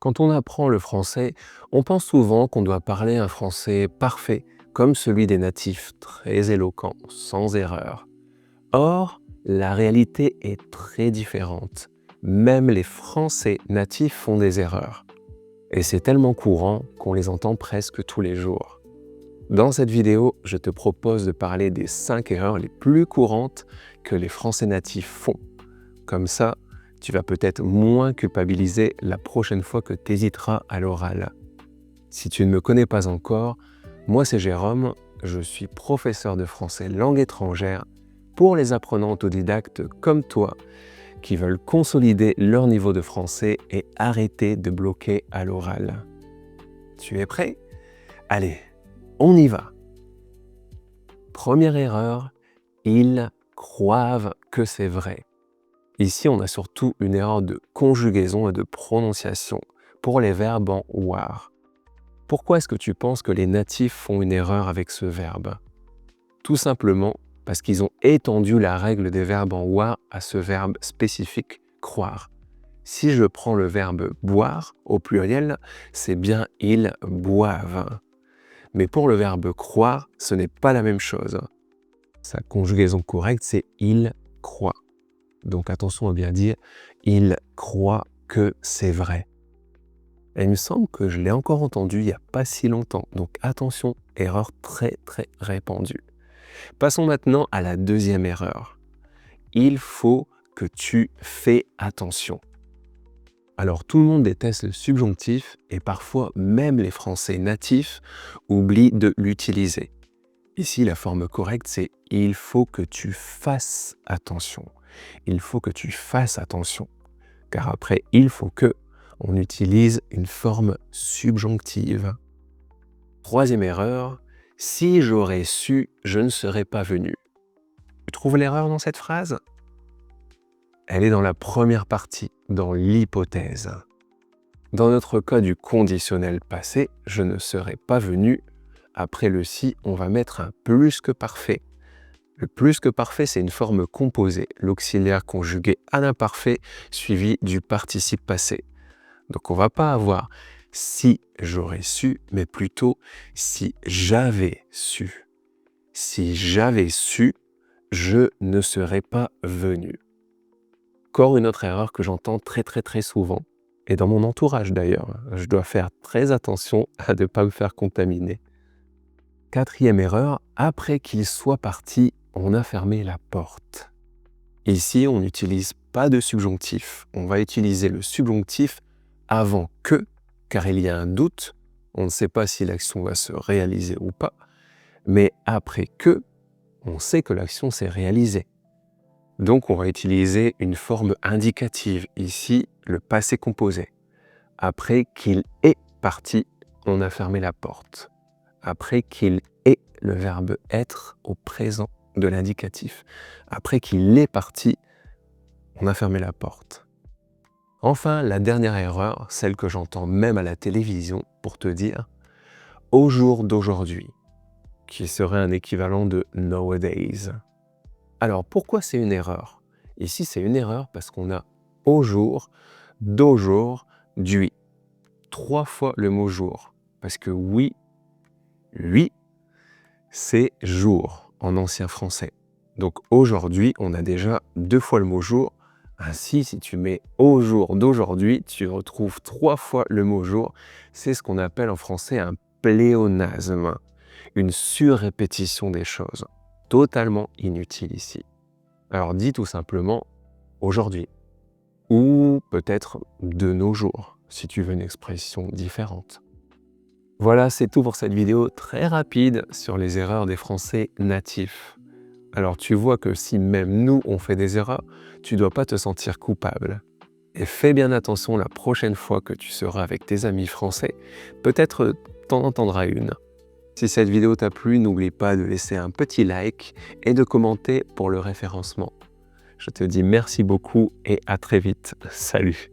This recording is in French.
Quand on apprend le français, on pense souvent qu'on doit parler un français parfait, comme celui des natifs, très éloquent, sans erreur. Or, la réalité est très différente. Même les Français natifs font des erreurs. Et c'est tellement courant qu'on les entend presque tous les jours. Dans cette vidéo, je te propose de parler des 5 erreurs les plus courantes que les Français natifs font. Comme ça, tu vas peut-être moins culpabiliser la prochaine fois que tu hésiteras à l'oral. Si tu ne me connais pas encore, moi c'est Jérôme, je suis professeur de français langue étrangère pour les apprenants autodidactes comme toi qui veulent consolider leur niveau de français et arrêter de bloquer à l'oral. Tu es prêt? Allez, on y va! Première erreur, ils croient que c'est vrai. Ici, on a surtout une erreur de conjugaison et de prononciation pour les verbes en war. Pourquoi est-ce que tu penses que les natifs font une erreur avec ce verbe? Tout simplement parce qu'ils ont étendu la règle des verbes en war à ce verbe spécifique croire. Si je prends le verbe boire au pluriel, c'est bien ils boivent. Mais pour le verbe croire, ce n'est pas la même chose. Sa conjugaison correcte, c'est ils croient. Donc attention à bien dire, il croit que c'est vrai. Et il me semble que je l'ai encore entendu il n'y a pas si longtemps. Donc attention, erreur très répandue. Passons maintenant à la deuxième erreur. Il faut que tu fais attention. Alors tout le monde déteste le subjonctif et parfois même les Français natifs oublient de l'utiliser. Ici, la forme correcte, c'est « il faut que tu fasses attention ». Il faut que tu fasses attention. Car après « il faut que », on utilise une forme subjonctive. Troisième erreur, « si j'aurais su, je ne serais pas venu ». Tu trouves l'erreur dans cette phrase? Elle est dans la première partie, dans l'hypothèse. Dans notre cas du conditionnel passé, je ne serais pas venu. Après le « si », on va mettre un plus que parfait. Le plus que parfait, c'est une forme composée, l'auxiliaire conjugué à l'imparfait suivi du participe passé. Donc on ne va pas avoir « si j'aurais su », mais plutôt « si j'avais su ». Si j'avais su, je ne serais pas venu. Encore une autre erreur que j'entends très souvent, et dans mon entourage d'ailleurs, je dois faire très attention à ne pas me faire contaminer. Quatrième erreur, après qu'il soit parti, on a fermé la porte. Ici, on n'utilise pas de subjonctif. On va utiliser le subjonctif avant que, car il y a un doute. On ne sait pas si l'action va se réaliser ou pas. Mais après que, on sait que l'action s'est réalisée. Donc, on va utiliser une forme indicative. Ici, le passé composé. Après qu'il est parti, on a fermé la porte. Après qu'il est, le verbe être au présent de l'indicatif. Après qu'il est parti, on a fermé la porte. Enfin, la dernière erreur, celle que j'entends même à la télévision pour te dire « au jour d'aujourd'hui », qui serait un équivalent de « nowadays ». Alors, pourquoi c'est une erreur? Ici, c'est une erreur parce qu'on a « au jour »,« d'aujourd'hui ». 3 fois le mot « jour ». Parce que oui, lui, c'est « jour » en ancien français. Donc aujourd'hui, on a déjà 2 fois le mot « jour ». Ainsi, si tu mets « au jour d'aujourd'hui », tu retrouves 3 fois le mot « jour ». C'est ce qu'on appelle en français un pléonasme, une surrépétition des choses, totalement inutile ici. Alors dis tout simplement « aujourd'hui » ou peut-être « de nos jours » si tu veux une expression différente. Voilà, c'est tout pour cette vidéo très rapide sur les erreurs des Français natifs. Alors tu vois que si même nous on fait des erreurs, tu ne dois pas te sentir coupable. Et fais bien attention la prochaine fois que tu seras avec tes amis français, peut-être t'en entendras une. Si cette vidéo t'a plu, n'oublie pas de laisser un petit like et de commenter pour le référencement. Je te dis merci beaucoup et à très vite. Salut!